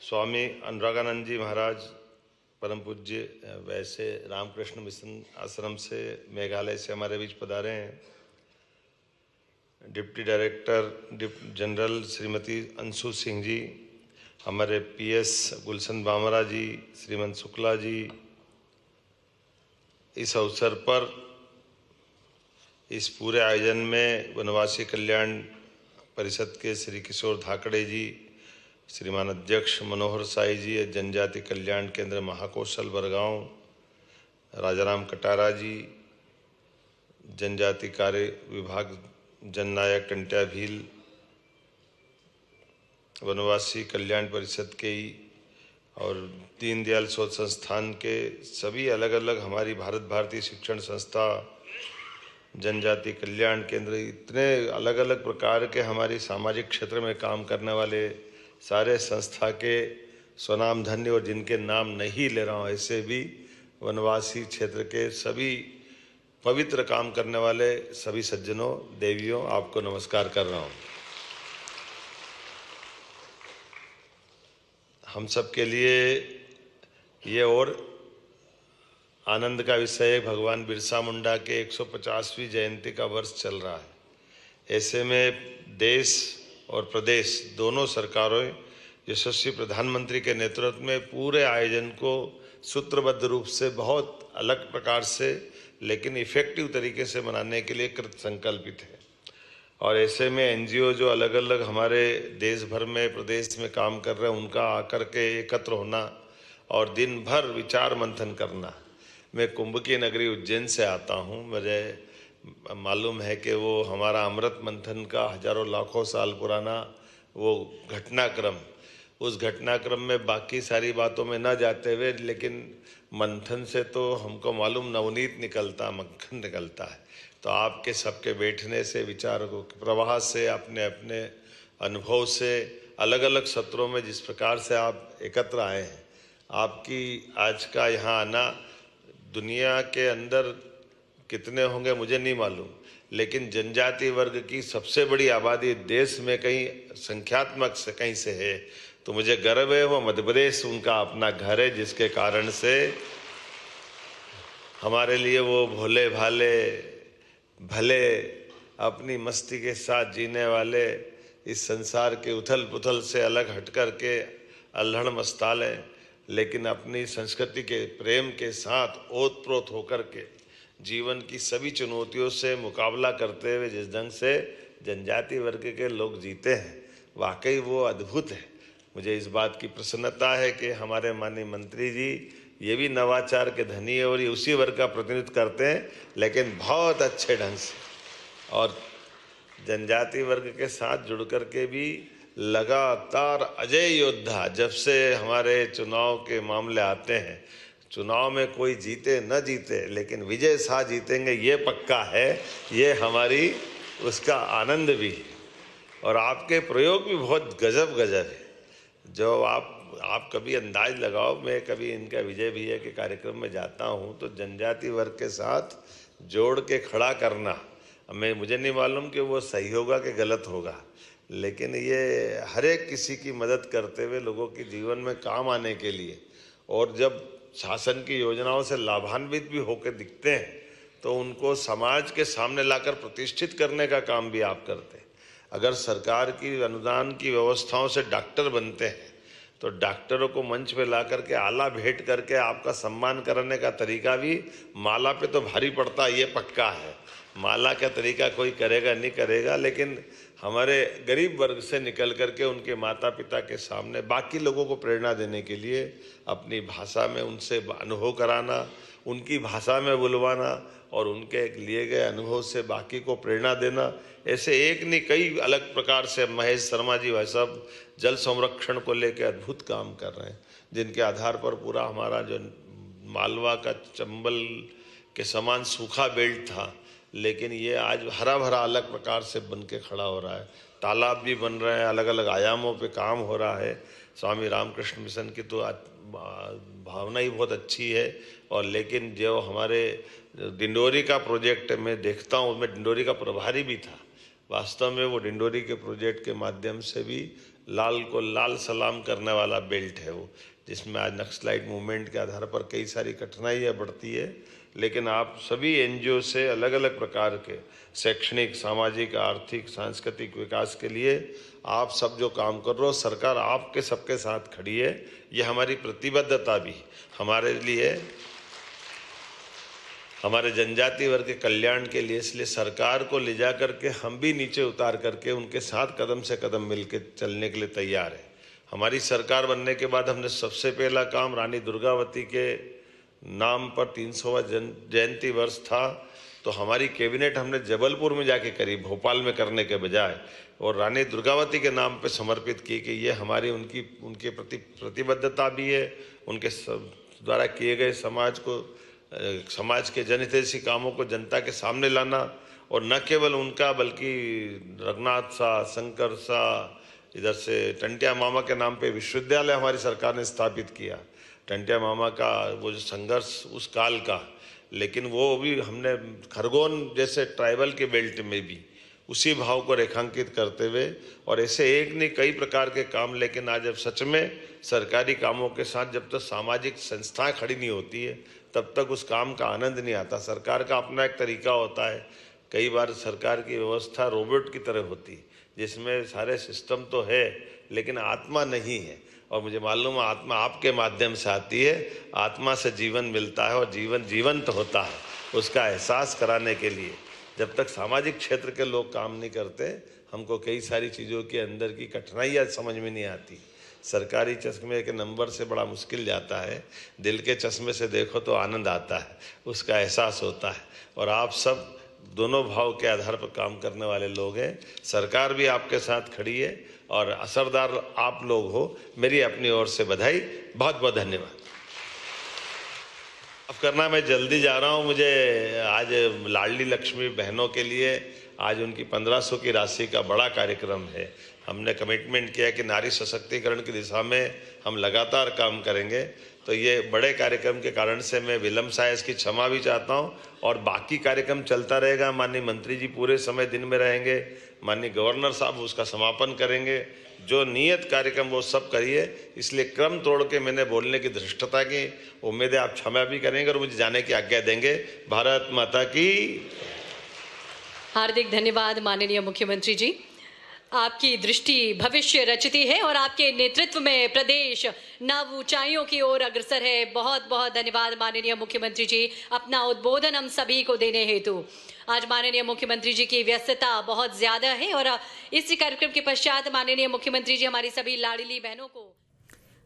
स्वामी अनुरागानंद जी महाराज परम पूज्य वैसे रामकृष्ण मिशन आश्रम से मेघालय से हमारे बीच पधारे हैं। Deputy director general Shrimati Anshu Singh ji, हमारे पीएस गुलशन बामरा जी, श्रीमंत शुक्ला जी। इस अवसर पर इस पूरे आयोजन में वनवासी कल्याण परिषद के श्री किशोर धाकड़े जी, श्रीमान अध्यक्ष मनोहर साई जी, जनजाति कल्याण केंद्र महाकौशल बरगांव राजाराम कटारा जी, जनजाति कार्य विभाग जननायक टंट्या भील, वनवासी कल्याण परिषद के ही और दीनदयाल शोध संस्थान के सभी अलग अलग हमारी भारत भारतीय शिक्षण संस्था, जनजाति कल्याण केंद्र, इतने अलग अलग प्रकार के हमारी सामाजिक क्षेत्र में काम करने वाले सारे संस्था के स्वनाम धन्य और जिनके नाम नहीं ले रहा हूँ, ऐसे भी वनवासी क्षेत्र के सभी पवित्र काम करने वाले सभी सज्जनों, देवियों, आपको नमस्कार कर रहा हूँ। हम सब के लिए ये और आनंद का विषय है, भगवान बिरसा मुंडा के 150वीं जयंती का वर्ष चल रहा है। ऐसे में देश और प्रदेश दोनों सरकारों यशस्वी प्रधानमंत्री के नेतृत्व में पूरे आयोजन को सूत्रबद्ध रूप से बहुत अलग प्रकार से लेकिन इफेक्टिव तरीके से मनाने के लिए कृत संकल्पित है। और ऐसे में एनजीओ जो अलग अलग हमारे देश भर में प्रदेश में काम कर रहे हैं, उनका आकर के एकत्र होना और दिन भर विचार मंथन करना। मैं कुंभ की नगरी उज्जैन से आता हूँ, मुझे मालूम है कि वो हमारा अमृत मंथन का हजारों लाखों साल पुराना वो घटनाक्रम, उस घटनाक्रम में बाकी सारी बातों में न जाते हुए, लेकिन मंथन से तो हमको मालूम नवनीत निकलता, मक्खन निकलता है। तो आपके सबके बैठने से, विचारों के प्रवाह से, अपने अपने अनुभव से, अलग अलग सत्रों में जिस प्रकार से आप एकत्र आए हैं, आपकी आज का यहाँ आना दुनिया के अंदर कितने होंगे मुझे नहीं मालूम, लेकिन जनजाति वर्ग की सबसे बड़ी आबादी देश में कहीं संख्यात्मक से कहीं से है, तो मुझे गर्व है। वो मध्य प्रदेश उनका अपना घर है, जिसके कारण से हमारे लिए वो भोले भाले भले अपनी मस्ती के साथ जीने वाले, इस संसार के उथल पुथल से अलग हट कर के अल्हड़ मस्ताल है, लेकिन अपनी संस्कृति के प्रेम के साथ ओतप्रोत होकर के जीवन की सभी चुनौतियों से मुकाबला करते हुए जिस ढंग से जनजाति वर्ग के लोग जीते हैं, वाकई वो अद्भुत है। मुझे इस बात की प्रसन्नता है कि हमारे माननीय मंत्री जी ये भी नवाचार के धनी है और ये उसी वर्ग का प्रतिनिधित्व करते हैं, लेकिन बहुत अच्छे ढंग से, और जनजाति वर्ग के साथ जुड़ कर के भी लगातार अजय योद्धा। जब से हमारे चुनाव के मामले आते हैं, चुनाव में कोई जीते न जीते, लेकिन विजय शाह जीतेंगे ये पक्का है, ये हमारी उसका आनंद भी है। और आपके प्रयोग भी बहुत गजब गजब है, जो आप कभी अंदाज लगाओ। मैं कभी इनका विजय भैया के कार्यक्रम में जाता हूँ तो जनजाति वर्ग के साथ जोड़ के खड़ा करना, मुझे नहीं मालूम कि वो सही होगा कि गलत होगा, लेकिन ये हर एक किसी की मदद करते हुए लोगों के जीवन में काम आने के लिए, और जब शासन की योजनाओं से लाभान्वित भी होकर दिखते हैं तो उनको समाज के सामने लाकर प्रतिष्ठित करने का काम भी आप करते हैं। अगर सरकार की अनुदान की व्यवस्थाओं से डॉक्टर बनते हैं तो डॉक्टरों को मंच पे ला करके आला भेंट करके आपका सम्मान करने का तरीका भी माला पे तो भारी पड़ता, ये पक्का है। माला का तरीका कोई करेगा नहीं करेगा, लेकिन हमारे गरीब वर्ग से निकल करके उनके माता पिता के सामने बाकी लोगों को प्रेरणा देने के लिए अपनी भाषा में उनसे अनुभव कराना, उनकी भाषा में बुलवाना और उनके लिए गए अनुभव से बाकी को प्रेरणा देना, ऐसे एक नहीं कई अलग प्रकार से महेश शर्मा जी भाई साहब जल संरक्षण को लेकर अद्भुत काम कर रहे हैं, जिनके आधार पर पूरा हमारा जो मालवा का चंबल के समान सूखा बेल्ट था, लेकिन ये आज हरा भरा अलग प्रकार से बन के खड़ा हो रहा है। तालाब भी बन रहे हैं, अलग अलग आयामों पे काम हो रहा है। स्वामी रामकृष्ण मिशन की तो भावना ही बहुत अच्छी है। और लेकिन जो हमारे डिंडोरी का प्रोजेक्ट मैं देखता हूँ, मैं डिंडोरी का प्रभारी भी था, वास्तव में वो डिंडोरी के प्रोजेक्ट के माध्यम से भी लाल को लाल सलाम करने वाला बेल्ट है वो, जिसमें आज नक्सलाइट मूवमेंट के आधार पर कई सारी कठिनाइयाँ बढ़ती है। लेकिन आप सभी एनजीओ से अलग अलग प्रकार के शैक्षणिक, सामाजिक, आर्थिक, सांस्कृतिक विकास के लिए आप सब जो काम कर रहे हो, सरकार आपके सबके साथ खड़ी है। ये हमारी प्रतिबद्धता भी हमारे लिए, हमारे जनजाति वर्ग के कल्याण के लिए, इसलिए सरकार को ले जा करके हम भी नीचे उतार करके उनके साथ कदम से कदम मिलकर चलने के लिए तैयार है। हमारी सरकार बनने के बाद हमने सबसे पहला काम रानी दुर्गावती के नाम पर 300वां जयंती वर्ष था, तो हमारी कैबिनेट हमने जबलपुर में जाके करी, भोपाल में करने के बजाय, और रानी दुर्गावती के नाम पे समर्पित की कि ये हमारी उनके प्रति प्रतिबद्धता भी है। उनके द्वारा किए गए समाज के जनहितैषी कामों को जनता के सामने लाना, और न केवल उनका बल्कि रघुनाथ शाह, शंकर शाह, इधर से टंटिया मामा के नाम पे विश्वविद्यालय हमारी सरकार ने स्थापित किया। टंटिया मामा का वो जो संघर्ष उस काल का, लेकिन वो भी हमने खरगोन जैसे ट्राइबल के बेल्ट में भी उसी भाव को रेखांकित करते हुए, और ऐसे एक नहीं कई प्रकार के काम। लेकिन आज जब सच में सरकारी कामों के साथ जब तक सामाजिक संस्थाएं खड़ी नहीं होती है, तब तक उस काम का आनंद नहीं आता। सरकार का अपना एक तरीका होता है। कई बार सरकार की व्यवस्था रोबोट की तरह होती, जिसमें सारे सिस्टम तो है लेकिन आत्मा नहीं है। और मुझे मालूम है आत्मा आपके माध्यम से आती है, आत्मा से जीवन मिलता है और जीवन जीवंत होता है। उसका एहसास कराने के लिए जब तक सामाजिक क्षेत्र के लोग काम नहीं करते, हमको कई सारी चीज़ों के अंदर की कठिनाइयाँ समझ में नहीं आती। सरकारी चश्मे के नंबर से बड़ा मुश्किल जाता है, दिल के चश्मे से देखो तो आनंद आता है, उसका एहसास होता है। और आप सब दोनों भाव के आधार पर काम करने वाले लोग हैं। सरकार भी आपके साथ खड़ी है और असरदार आप लोग हो। मेरी अपनी ओर से बधाई, बहुत बहुत धन्यवाद। अब करना, मैं जल्दी जा रहा हूँ। मुझे आज लाडली लक्ष्मी बहनों के लिए आज उनकी 1500 की राशि का बड़ा कार्यक्रम है। हमने कमिटमेंट किया कि नारी सशक्तिकरण की दिशा में हम लगातार काम करेंगे। तो ये बड़े कार्यक्रम के कारण से मैं विलम्ब से इसकी क्षमा भी चाहता हूँ, और बाकी कार्यक्रम चलता रहेगा। माननीय मंत्री जी पूरे समय दिन में रहेंगे, माननीय गवर्नर साहब उसका समापन करेंगे। जो नियत कार्यक्रम वो सब करिए, इसलिए क्रम तोड़ के मैंने बोलने की धृष्टता की। उम्मीद है आप क्षमा भी करेंगे और मुझे जाने की आज्ञा देंगे। भारत माता की। हार्दिक धन्यवाद माननीय मुख्यमंत्री जी। आपकी दृष्टि भविष्य रचती है और आपके नेतृत्व में प्रदेश नव ऊंचाइयों की ओर अग्रसर है। बहुत बहुत धन्यवाद माननीय मुख्यमंत्री जी, अपना उद्बोधन हम सभी को देने हेतु। आज माननीय मुख्यमंत्री जी की व्यस्तता बहुत ज्यादा है और इसी कार्यक्रम के पश्चात माननीय मुख्यमंत्री जी हमारी सभी लाडली बहनों को,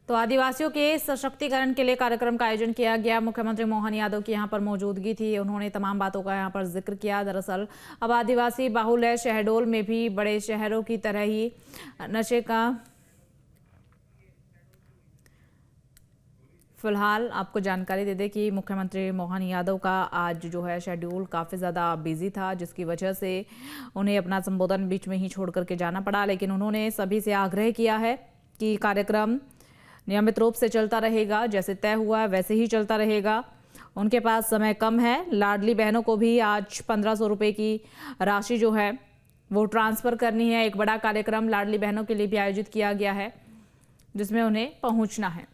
तो आदिवासियों के सशक्तिकरण के लिए कार्यक्रम का आयोजन किया गया। मुख्यमंत्री मोहन यादव की यहां पर मौजूदगी थी, उन्होंने तमाम बातों का यहां पर जिक्र किया। दरअसल अब आदिवासी बाहुल है, शहडोल में भी बड़े शहरों की तरह ही नशे का, फिलहाल आपको जानकारी दे दें कि मुख्यमंत्री मोहन यादव का आज जो है शेड्यूल काफ़ी ज़्यादा बिजी था, जिसकी वजह से उन्हें अपना संबोधन बीच में ही छोड़ करके जाना पड़ा। लेकिन उन्होंने सभी से आग्रह किया है कि कार्यक्रम नियमित रूप से चलता रहेगा, जैसे तय हुआ है वैसे ही चलता रहेगा। उनके पास समय कम है। लाडली बहनों को भी आज 1500 रुपये की राशि जो है वो ट्रांसफ़र करनी है। एक बड़ा कार्यक्रम लाडली बहनों के लिए भी आयोजित किया गया है, जिसमें उन्हें पहुंचना है।